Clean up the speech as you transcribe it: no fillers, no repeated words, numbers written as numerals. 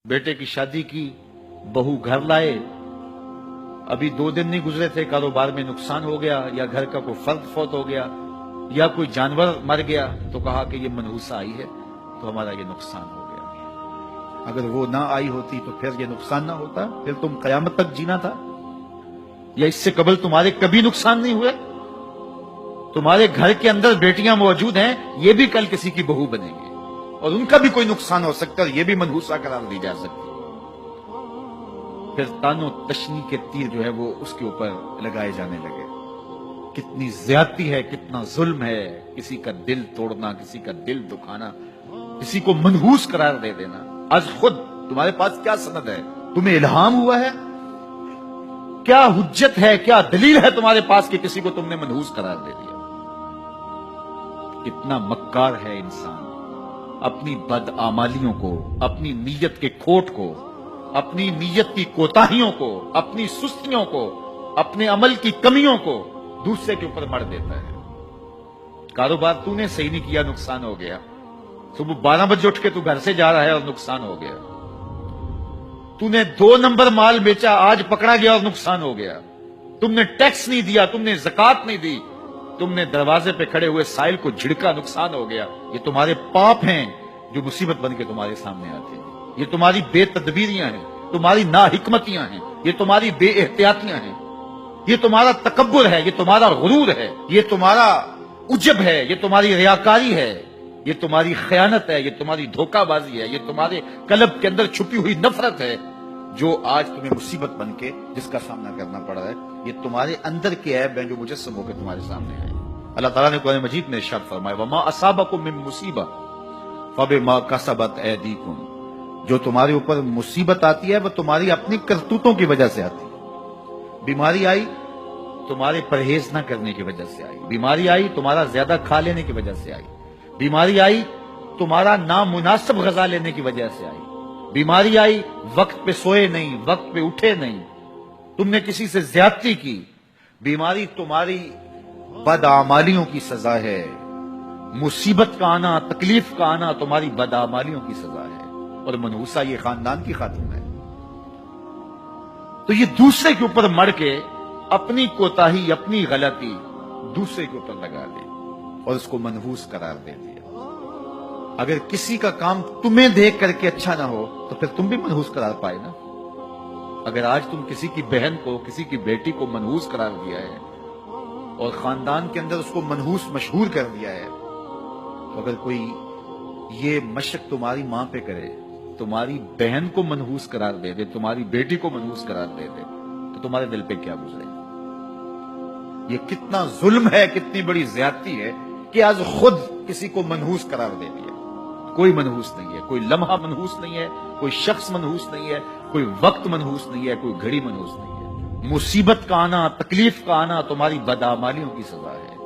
بیٹے کی شادی کی، بہو گھر لائے، ابھی 2 دن نہیں گزرے تھے، کاروبار میں نقصان ہو گیا، یا گھر کا کوئی فرد فوت ہو گیا، یا کوئی جانور مر گیا، تو کہا کہ یہ منحوسہ آئی ہے تو ہمارا یہ نقصان ہو گیا۔ اگر وہ نہ آئی ہوتی تو پھر یہ نقصان نہ ہوتا، پھر تم قیامت تک جینا تھا، یا اس سے قبل تمہارے کبھی نقصان نہیں ہوئے؟ تمہارے گھر کے اندر بیٹیاں موجود ہیں، یہ بھی کل کسی کی بہو بنیں گے، اور ان کا بھی کوئی نقصان ہو سکتا ہے، اور یہ بھی منحوسہ قرار دی جا سکتی۔ پھر تانو تشنی کے تیر جو ہے وہ اس کے اوپر لگائے جانے لگے۔ کتنی زیادتی ہے، کتنا ظلم ہے، کسی کا دل توڑنا، کسی کا دل دکھانا، کسی کو منحوس قرار دے دینا۔ آج خود تمہارے پاس کیا سند ہے؟ تمہیں الہام ہوا ہے؟ کیا حجت ہے، کیا دلیل ہے تمہارے پاس کہ کسی کو تم نے منحوس قرار دے دیا؟ کتنا مکار ہے انسان، اپنی بدعمالیوں کو، اپنی نیت کے کھوٹ کو، اپنی نیت کی کوتاہیوں کو، اپنی سستیوں کو، اپنے عمل کی کمیوں کو دوسرے کے اوپر مر دیتا ہے۔ کاروبار تو نے صحیح نہیں کیا، نقصان ہو گیا۔ صبح 12 بجے اٹھ کے تو گھر سے جا رہا ہے اور نقصان ہو گیا۔ تو نے 2 نمبر مال بیچا، آج پکڑا گیا اور نقصان ہو گیا۔ تم نے ٹیکس نہیں دیا، تم نے زکات نہیں دی، تم نے دروازے پہ کھڑے ہوئے سائل کو جھڑکا، نقصان ہو گیا۔ یہ تمہارے پاپ ہیں جو مصیبت بن کے تمہارے سامنے آتے ہیں۔ یہ تمہاری بے تدبیریاں ہیں، تمہاری ناحکمتیاں ہیں، یہ تمہاری بے احتیاطیاں ہیں، یہ تمہارا تکبر ہے، یہ تمہارا غرور ہے، یہ تمہارا عجب ہے، یہ تمہاری ریاکاری ہے، یہ تمہاری خیانت ہے، یہ تمہاری دھوکہ بازی ہے، یہ تمہارے قلب کے اندر چھپی ہوئی نفرت ہے جو آج تمہیں مصیبت بن کے جس کا سامنا کرنا پڑ رہا ہے۔ یہ تمہارے اندر کے عیب ہیں جو مجسم ہو کے تمہارے سامنے آئے۔ اللہ تعالیٰ نے قرآن مجید میں ارشاد فرمایا وَمَا أَصَابَكُم مِّن مُّصِيبَةٍ فَبِمَا كَسَبَتْ أَيْدِيكُمْ، جو تمہارے اوپر مصیبت آتی ہے وہ تمہاری اپنی کرتوتوں کی وجہ سے آتی ہے۔ بیماری آئی تمہارے پرہیز نہ کرنے کی وجہ سے آئی، بیماری آئی تمہارا زیادہ کھا لینے کی وجہ سے آئی، بیماری آئی تمہارا نامناسب غذا لینے کی وجہ سے آئی، بیماری آئی وقت پہ سوئے نہیں، وقت پہ اٹھے نہیں، تم نے کسی سے زیادتی کی، بیماری تمہاری بدعمالیوں کی سزا ہے، مصیبت کا آنا، تکلیف کا آنا تمہاری بدعمالیوں کی سزا ہے، اور منحوسہ یہ خاندان کی خاتون ہے۔ تو یہ دوسرے کے اوپر مر کے اپنی کوتاہی، اپنی غلطی دوسرے کے اوپر لگا دے اور اس کو منحوس قرار دے دیا۔ اگر کسی کا کام تمہیں دیکھ کر کے اچھا نہ ہو تو پھر تم بھی منحوس قرار پائے نا۔ اگر آج تم کسی کی بہن کو، کسی کی بیٹی کو منحوس قرار دیا ہے اور خاندان کے اندر اس کو منحوس مشہور کر دیا ہے، تو اگر کوئی یہ مشق تمہاری ماں پہ کرے، تمہاری بہن کو منحوس قرار دے دے، تمہاری بیٹی کو منحوس قرار دے دے، تو تمہارے دل پہ کیا گزرے؟ یہ کتنا ظلم ہے، کتنی بڑی زیادتی ہے کہ آج خود کسی کو منحوس قرار دے دیا۔ کوئی منحوس نہیں ہے، کوئی لمحہ منحوس نہیں ہے، کوئی شخص منحوس نہیں ہے، کوئی وقت منحوس نہیں ہے، کوئی گھڑی منحوس نہیں ہے۔ مصیبت کا آنا، تکلیف کا آنا تمہاری بدعمالیوں کی سزا ہے۔